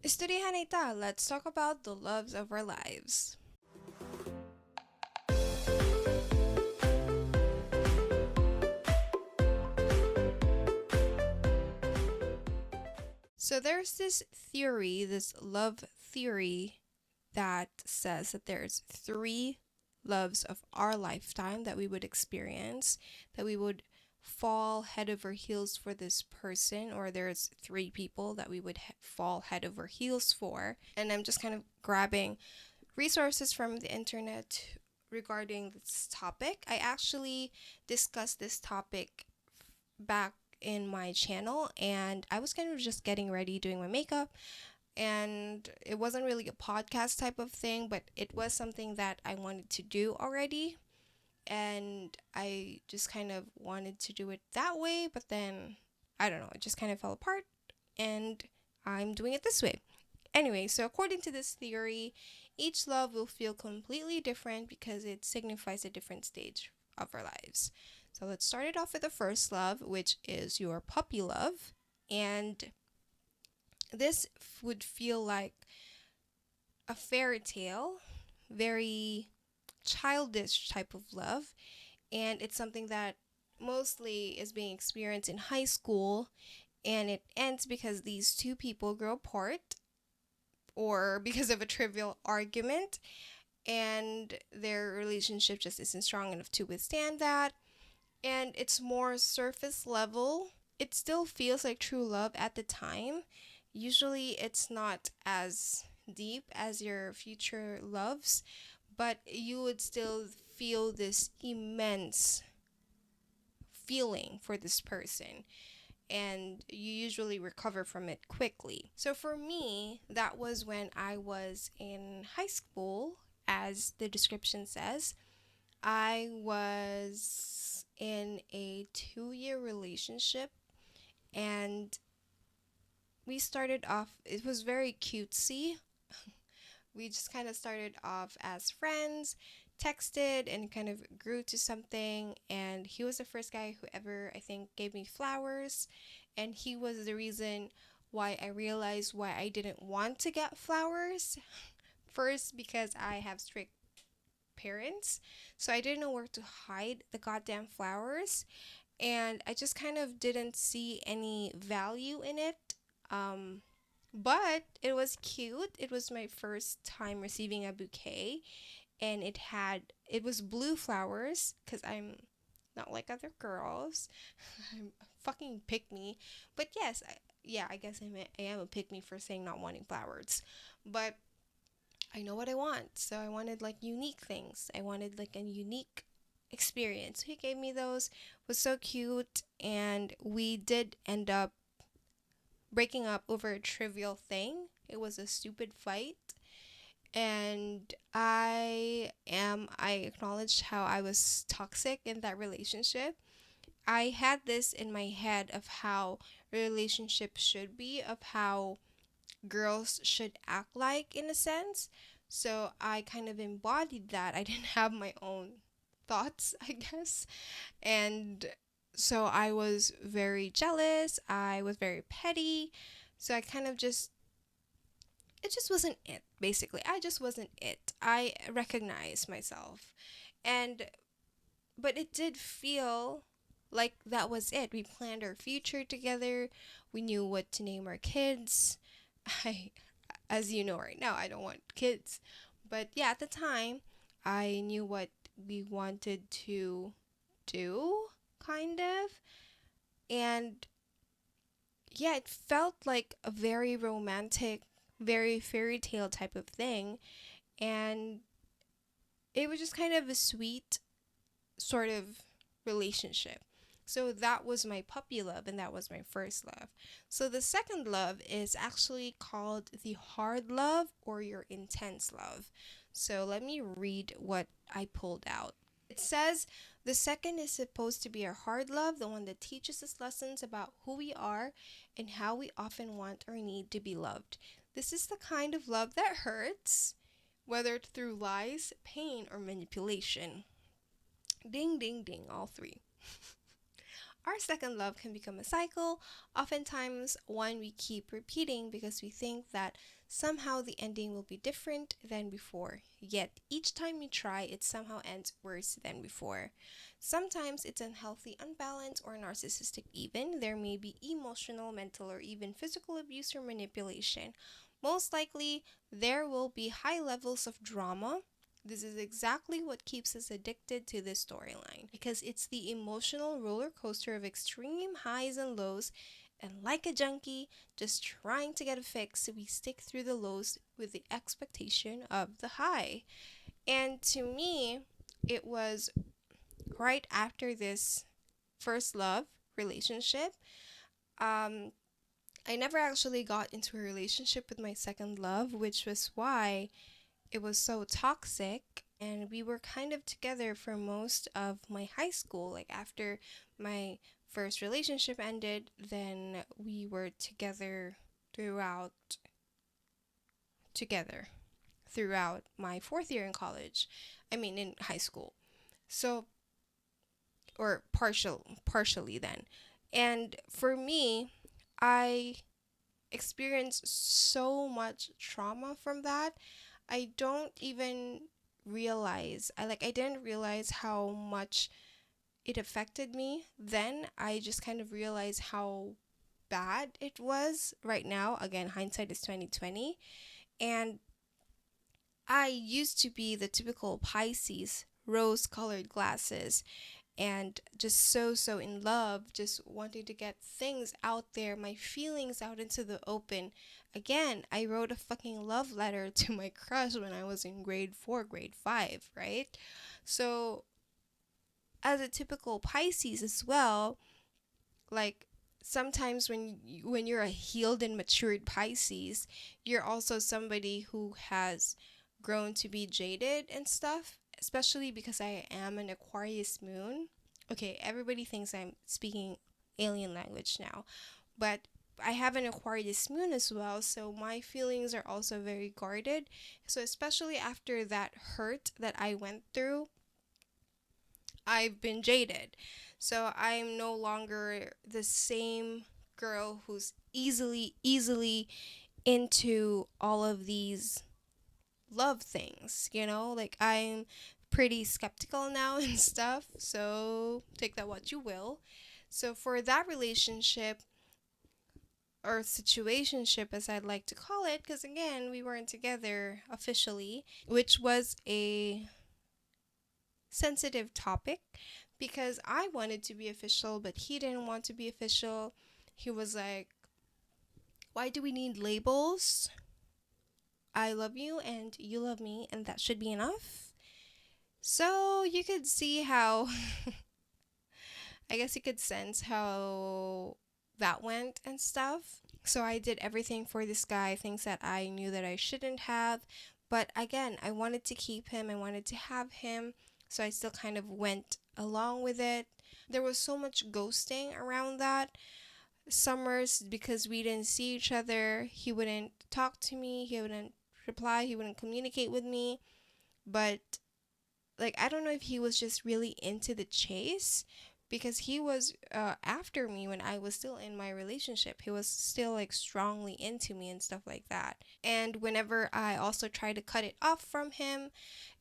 Ka-isturyaHANNAHy, let's talk about the loves of our lives. So there's this theory, this love theory, that says that there's three loves of our lifetime that we would experience, that we would fall head over heels for this person, or there's three people that we would fall head over heels for. And I'm just kind of grabbing resources from the internet regarding this topic. I actually discussed this topic back in my channel, and I was kind of just getting ready doing my makeup, and it wasn't really a podcast type of thing, but it was something that I wanted to do already, and I just kind of wanted to do it that way, but then I don't know, it just kind of fell apart, and I'm doing it this way. Anyway, so according to this theory, each love will feel completely different because it signifies a different stage of our lives. So let's start it off with the first love, which is your puppy love. And this would feel like a fairy tale, very childish type of love. And it's something that mostly is being experienced in high school. And it ends because these two people grow apart or because of a trivial argument. And their relationship just isn't strong enough to withstand that. And it's more surface level. It still feels like true love at the time. Usually it's not as deep as your future loves, but you would still feel this immense feeling for this person, and you usually recover from it quickly. So for me, that was when I was in high school, as the description says. I was in a 2-year relationship, and we started off, it was very cutesy. We just kind of started off as friends, texted, and kind of grew to something. And he was the first guy who ever, I think, gave me flowers. And he was the reason why I realized why I didn't want to get flowers. First, because I have strict parents, so I didn't know where to hide the goddamn flowers, and I just kind of didn't see any value in it. Um, but it was cute. It was my first time receiving a bouquet, and it was blue flowers because I'm not like other girls. I'm fucking pick me. But yes, yeah, I guess I am a pick me for saying not wanting flowers. But I know what I want. So I wanted like unique things. I wanted like a unique experience. He gave me those. It was so cute, and we did end up breaking up over a trivial thing. It was a stupid fight, and I acknowledged how I was toxic in that relationship. I had this in my head of how relationships should be, of how girls should act like, in a sense. So I kind of embodied that. I didn't have my own thoughts, I guess. And so I was very jealous. I was very petty. So I kind of just, it just wasn't it, basically. I just wasn't it. I recognized myself. And, but it did feel like that was it. We planned our future together. We knew what to name our kids. I, as you know right now, I don't want kids. But yeah, at the time, I knew what we wanted to do, kind of. And yeah, it felt like a very romantic, very fairy tale type of thing. And it was just kind of a sweet sort of relationship. So that was my puppy love, and that was my first love. So the second love is actually called the hard love or your intense love. So let me read what I pulled out. It says the second is supposed to be our hard love, the one that teaches us lessons about who we are and how we often want or need to be loved. This is the kind of love that hurts, whether through lies, pain, or manipulation. Ding, ding, ding, all three. our second love can become a cycle, oftentimes one we keep repeating because we think that somehow the ending will be different than before. Yet each time we try, it somehow ends worse than before. Sometimes it's unhealthy, unbalanced, or narcissistic, even. There may be emotional, mental, or even physical abuse or manipulation. Most likely, there will be high levels of drama. This is exactly what keeps us addicted to this storyline because it's the emotional roller coaster of extreme highs and lows. And like a junkie, just trying to get a fix, we stick through the lows with the expectation of the high. And to me, it was right after this first love relationship. Um, I never actually got into a relationship with my second love, which was why it was so toxic. And we were kind of together for most of my high school. Like after my first relationship ended, then we were throughout together throughout my fourth year in college. I mean in high school. So or partially then. And for me, I experienced so much trauma from that. I don't even realize. I didn't realize how much it affected me. Then I just kind of realized how bad it was right now. Again, hindsight is 2020. And I used to be the typical Pisces, rose-colored glasses, and just so in love, just wanting to get things out there, my feelings out into the open. Again, I wrote a fucking love letter to my crush when I was in grade 4, grade 5, right? So as a typical Pisces as well, like sometimes when you're a healed and matured Pisces, you're also somebody who has grown to be jaded and stuff, especially because I am an Aquarius moon. Okay, everybody thinks I'm speaking alien language now, but I have an Aquarius moon as well, so my feelings are also very guarded. So especially after that hurt that I went through, I've been jaded. So I'm no longer the same girl who's easily into all of these love things, you know? Like I'm pretty skeptical now and stuff. So take that what you will. So for that relationship or situationship as I'd like to call it, because again, we weren't together officially, which was a sensitive topic because I wanted to be official, but he didn't want to be official. He was like, why do we need labels? I love you and you love me, and that should be enough. So you could see how, I guess you could sense how that went and stuff. So I did everything for this guy, things that I knew that I shouldn't have. But again, I wanted to keep him, I wanted to have him. So I still kind of went along with it. There was so much ghosting around that. Summers, because we didn't see each other, he wouldn't talk to me, he wouldn't reply, he wouldn't communicate with me. But like I don't know if he was just really into the chase because he was after me when I was still in my relationship. He was still like strongly into me and stuff like that. And whenever I also tried to cut it off from him,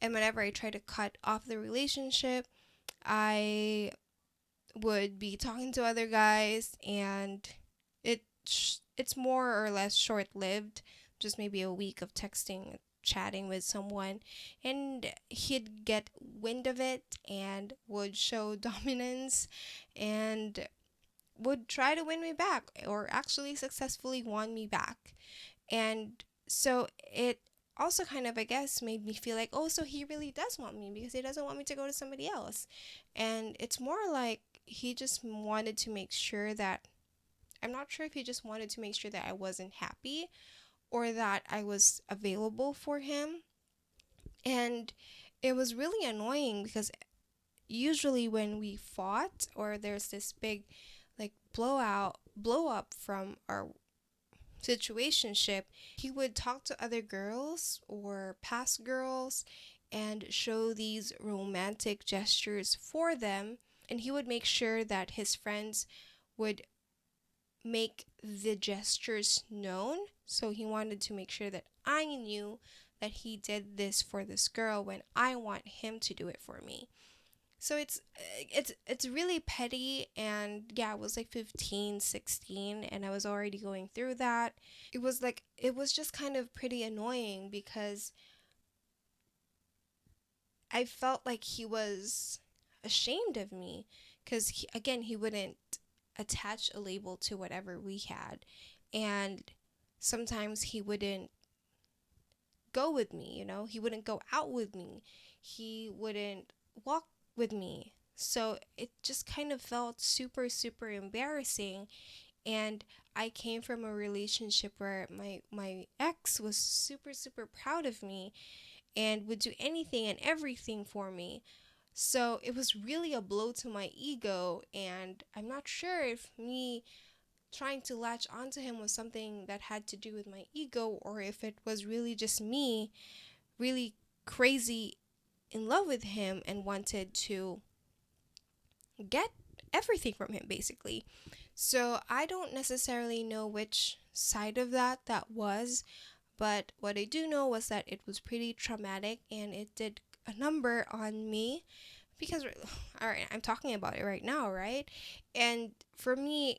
and whenever I tried to cut off the relationship, I would be talking to other guys, and it's more or less short lived, just maybe a week of texting, chatting with someone, and he'd get wind of it and would show dominance and would try to win me back, or actually successfully won me back. And so it also kind of, I guess, made me feel like, oh, so he really does want me because he doesn't want me to go to somebody else. And it's more like he just wanted to make sure that, I'm not sure if he just wanted to make sure that I wasn't happy or that I was available for him. And it was really annoying because usually when we fought or there's this big like blow up from our situationship, he would talk to other girls or past girls and show these romantic gestures for them, and he would make sure that his friends would make the gestures known. So he wanted to make sure that I knew that he did this for this girl when I want him to do it for me. So it's really petty, and yeah, I was like 15, 16, and I was already going through that. It was just kind of pretty annoying because I felt like he was ashamed of me because again, he wouldn't attach a label to whatever we had. And sometimes he wouldn't go with me, he wouldn't go out with me, he wouldn't walk with me. So it just kind of felt super, super embarrassing. And I came from a relationship where my ex was super, super proud of me and would do anything and everything for me. So it was really a blow to my ego, and I'm not sure if me trying to latch onto him was something that had to do with my ego, or if it was really just me really crazy in love with him and wanted to get everything from him, basically. So I don't necessarily know which side of that was, but what I do know was that it was pretty traumatic and it did a number on me because, all right, I'm talking about it right now, right? And for me,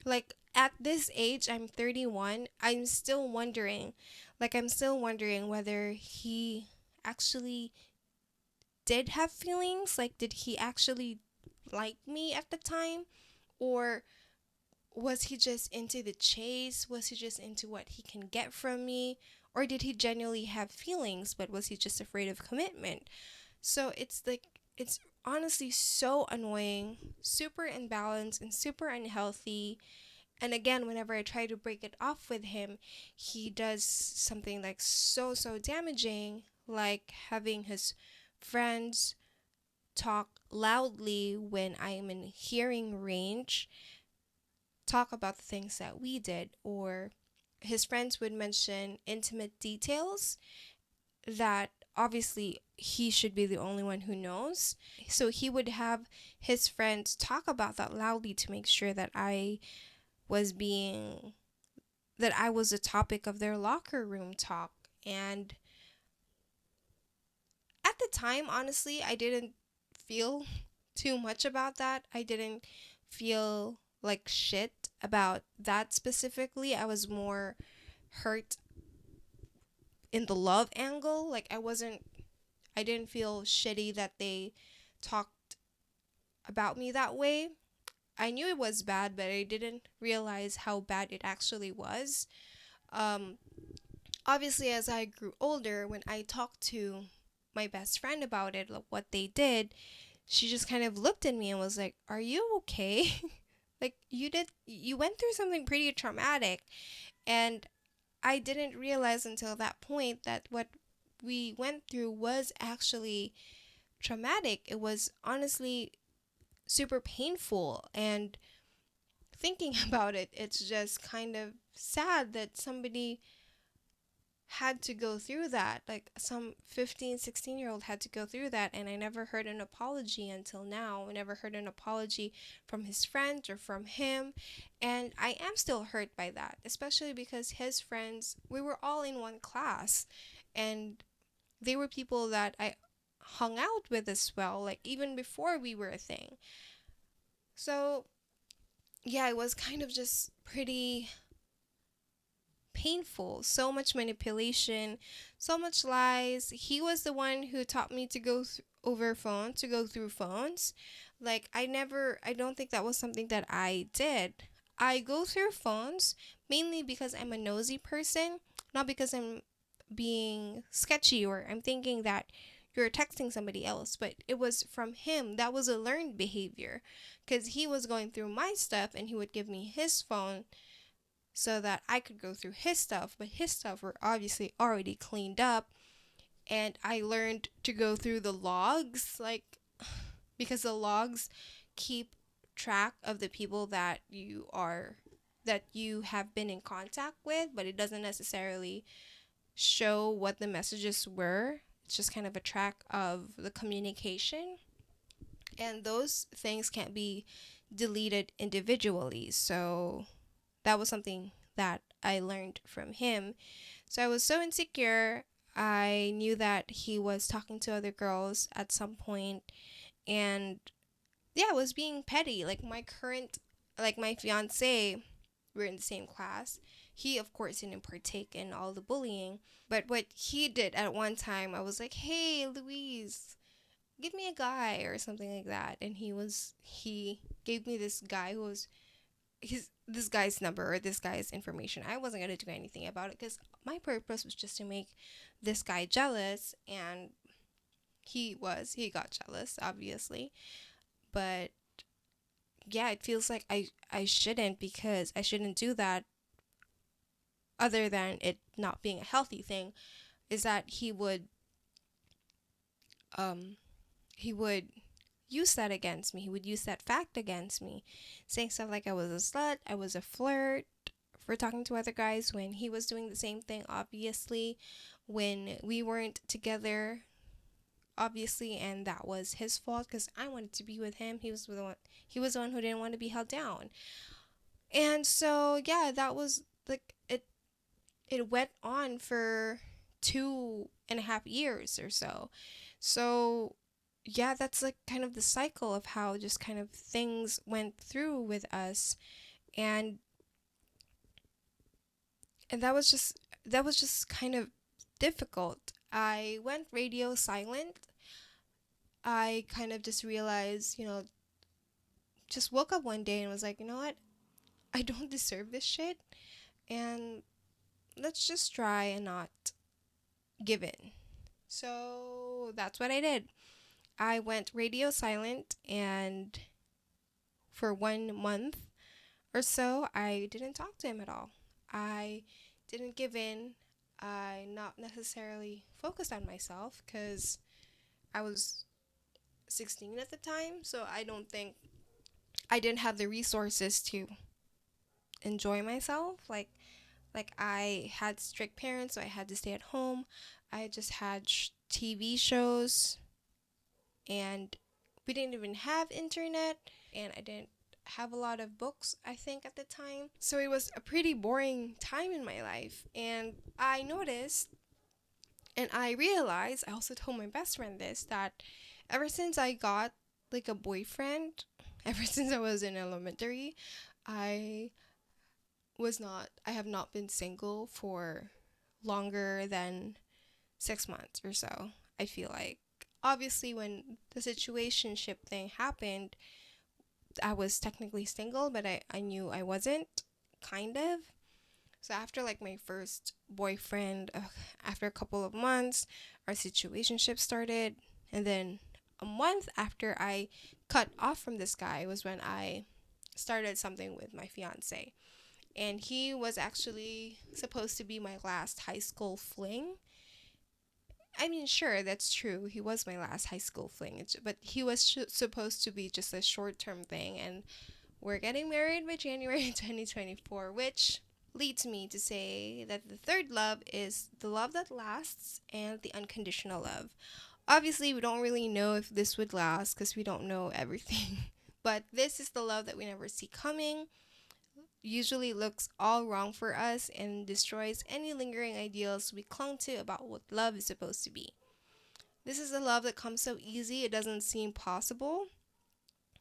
like at this age, I'm 31, I'm still wondering whether he actually did have feelings. Like, did he actually like me at the time? Or was he just into the chase? Was he just into what he can get from me? Or did he genuinely have feelings, but was he just afraid of commitment? So it's like, it's honestly so annoying, super imbalanced, and super unhealthy. And again, whenever I try to break it off with him, he does something like so, so damaging, like having his friends talk loudly when I am in hearing range, talk about the things that we did, or his friends would mention intimate details that obviously he should be the only one who knows. So he would have his friends talk about that loudly to make sure was being that I was a topic of their locker room talk. And at the time, honestly, I didn't feel too much about that. I didn't feel like shit about that specifically. I was more hurt in the love angle. Like, I didn't feel shitty that they talked about me that way. I knew it was bad, but I didn't realize how bad it actually was. Um, Obviously, as I grew older, when I talked to my best friend about it, like what they did, she just kind of looked at me and was like, "Are you okay?" Like, you went through something pretty traumatic. And I didn't realize until that point that what we went through was actually traumatic. It was honestly super painful. And thinking about it, it's just kind of sad that somebody had to go through that. Like, some 15, 16-year-old had to go through that, and I never heard an apology until now. I never heard an apology from his friends or from him, and I am still hurt by that, especially because his friends, we were all in one class, and they were people that I hung out with as well, like even before we were a thing. So yeah, it was kind of just pretty painful. So much manipulation, so much lies. He was the one who taught me to go through phones. Like, I don't think that was something that I did. I go through phones mainly because I'm a nosy person, not because I'm being sketchy or I'm thinking that you're texting somebody else, but it was from him. That was a learned behavior because he was going through my stuff and he would give me his phone so that I could go through his stuff, but his stuff were obviously already cleaned up. And I learned to go through the logs, like, because the logs keep track of the people that you have been in contact with, but it doesn't necessarily show what the messages were. It's just kind of a track of the communication. And those things can't be deleted individually. So that was something that I learned from him. So I was so insecure. I knew that he was talking to other girls at some point, and yeah, I was being petty. Like my fiance, we're in the same class. He, of course, didn't partake in all the bullying. But what he did at one time, I was like, hey, Louise, give me a guy or something like that. And he gave me this guy who was, this guy's number or this guy's information. I wasn't going to do anything about it because my purpose was just to make this guy jealous. And he got jealous, obviously. But yeah, it feels like I shouldn't, because I shouldn't do that, other than it not being a healthy thing, is that um he would use that against me. He would use that fact against me, saying stuff like I was a slut, I was a flirt for talking to other guys, when he was doing the same thing, obviously, when we weren't together, obviously, and that was his fault because I wanted to be with him. He was the one who didn't want to be held down. And so yeah, that was like it went on for 2.5 years or so. So yeah, that's like kind of the cycle of how just kind of things went through with us. And and that was just kind of difficult. I went radio silent. I kind of just realized, just woke up one day and was like, you know what, I don't deserve this shit, and let's just try and not give in. So that's what I did. I went radio silent, and for 1 month or so, I didn't talk to him at all. I didn't give in. I not necessarily focused on myself because I was 16 at the time, so I don't think I didn't have the resources to enjoy myself. Like I had strict parents, so I had to stay at home. I just had TV shows, and we didn't even have internet, and I didn't have a lot of books, I think, at the time. So it was a pretty boring time in my life. And I noticed, and I realized, I also told my best friend this, that ever since I got like a boyfriend, ever since I was in elementary, I I have not been single for longer than 6 months or so. I feel like, obviously, when the situationship thing happened, I was technically single, but I knew I wasn't, kind of. So after like my first boyfriend, after a couple of months, our situationship started, and then a month after I cut off from this guy was when I started something with my fiance. And he was actually supposed to be my last high school fling. I mean, sure, that's true. He was my last high school fling, but he was supposed to be just a short term thing. And we're getting married by January 2024, which leads me to say that the third love is the love that lasts and the unconditional love. Obviously, we don't really know if this would last because we don't know everything. But this is the love that we never see coming, usually looks all wrong for us, and destroys any lingering ideals we clung to about what love is supposed to be. This is a love that comes so easy it doesn't seem possible.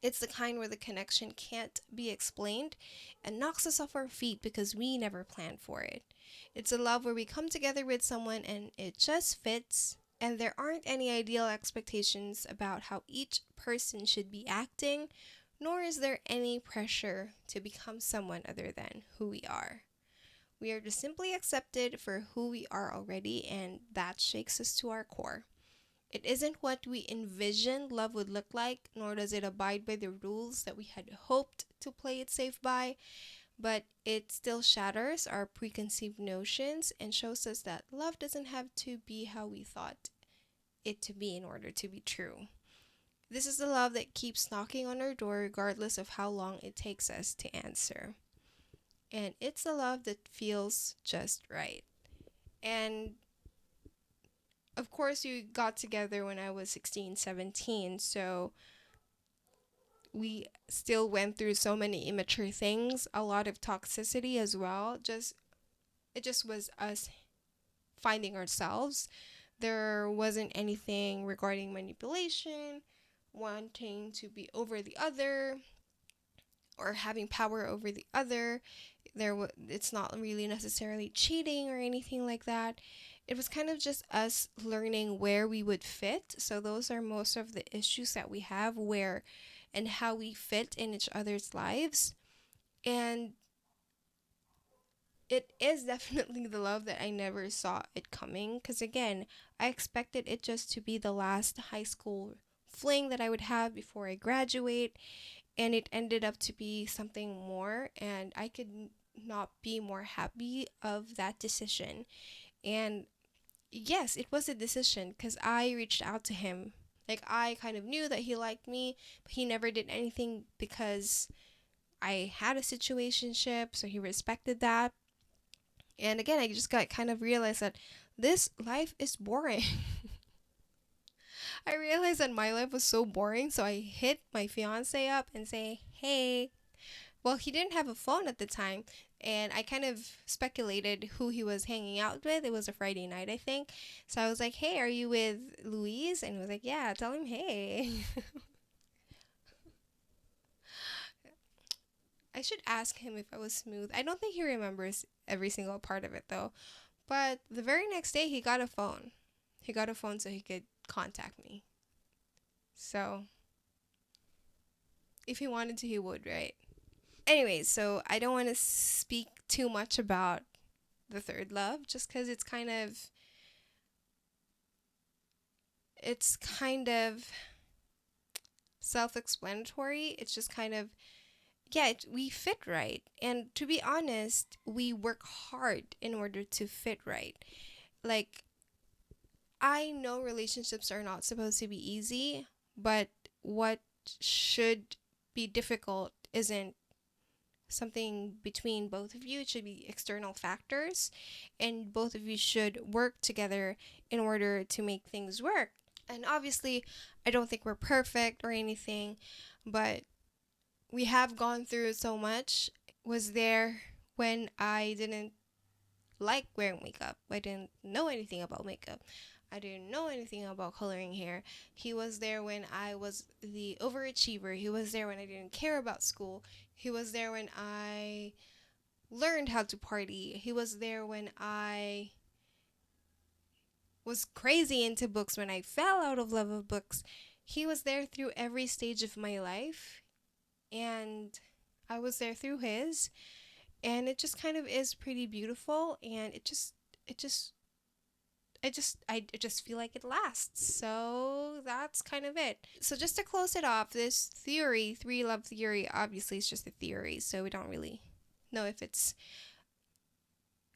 It's the kind where the connection can't be explained and knocks us off our feet because we never planned for it. It's a love where we come together with someone and it just fits, and there aren't any ideal expectations about how each person should be acting, nor is there any pressure to become someone other than who we are. We are just simply accepted for who we are already, and that shakes us to our core. It isn't what we envisioned love would look like, nor does it abide by the rules that we had hoped to play it safe by, but it still shatters our preconceived notions and shows us that love doesn't have to be how we thought it to be in order to be true. This is the love that keeps knocking on our door regardless of how long it takes us to answer. And it's the love that feels just right. And of course, we got together when I was 16, 17, so we still went through so many immature things, a lot of toxicity as well. It just was us finding ourselves. There wasn't anything regarding manipulation, wanting to be over the other, or having power over the other. It's not really necessarily cheating or anything like that. It was kind of just us learning where we would fit. So those are most of the issues that we have, where and how we fit in each other's lives. And it is definitely the love that I never saw it coming, because again, I expected it just to be the last high school fling that I would have before I graduate, and it ended up to be something more, and I could not be more happy of that decision. And yes, it was a decision because I reached out to him. Like, I kind of knew that he liked me, but he never did anything because I had a situationship, so he respected that. And again, I just got kind of realized that this life is boring. I realized that my life was so boring, so I hit my fiance up and say, "Hey." Well, he didn't have a phone at the time, and I kind of speculated who he was hanging out with. It was a Friday night, I think. So I was like, "Hey, are you with Louise?" And he was like, "Yeah, tell him hey." I should ask him if I was smooth. I don't think he remembers every single part of it though. But the very next day, he got a phone. He got a phone so he could contact me. So if he wanted to, he would, right? Anyways, so I don't want to speak too much about the third love just because it's kind of self-explanatory. It's just kind of, yeah, we fit right. And to be honest, we work hard in order to fit right. Like, I know relationships are not supposed to be easy, but what should be difficult isn't something between both of you. It should be external factors, and both of you should work together in order to make things work. And obviously, I don't think we're perfect or anything, but we have gone through so much. Was there when I didn't like wearing makeup. I didn't know anything about makeup. I didn't know anything about coloring hair. He was there when I was the overachiever. He was there when I didn't care about school. He was there when I learned how to party. He was there when I was crazy into books, when I fell out of love of books. He was there through every stage of my life, and I was there through his, and it just kind of is pretty beautiful, and it just I just feel like it lasts. So that's kind of it. So just to close it off, this theory, three love theory, obviously it's just a theory, so we don't really know if it's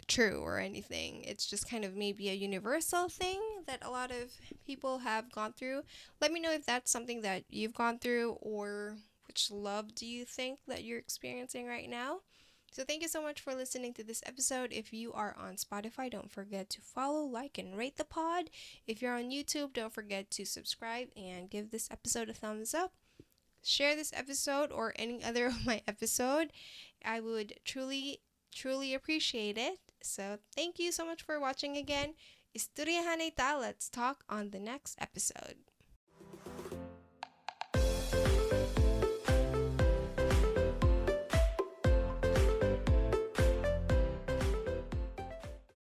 true or anything. It's just kind of maybe a universal thing that a lot of people have gone through. Let me know if that's something that you've gone through, or which love do you think that you're experiencing right now. So thank you so much for listening to this episode. If you are on Spotify, don't forget to follow, like, and rate the pod. If you're on YouTube, don't forget to subscribe and give this episode a thumbs up. Share this episode or any other of my episode. I would truly appreciate it. So thank you so much for watching again. Isturyahanay ta. Let's talk on the next episode.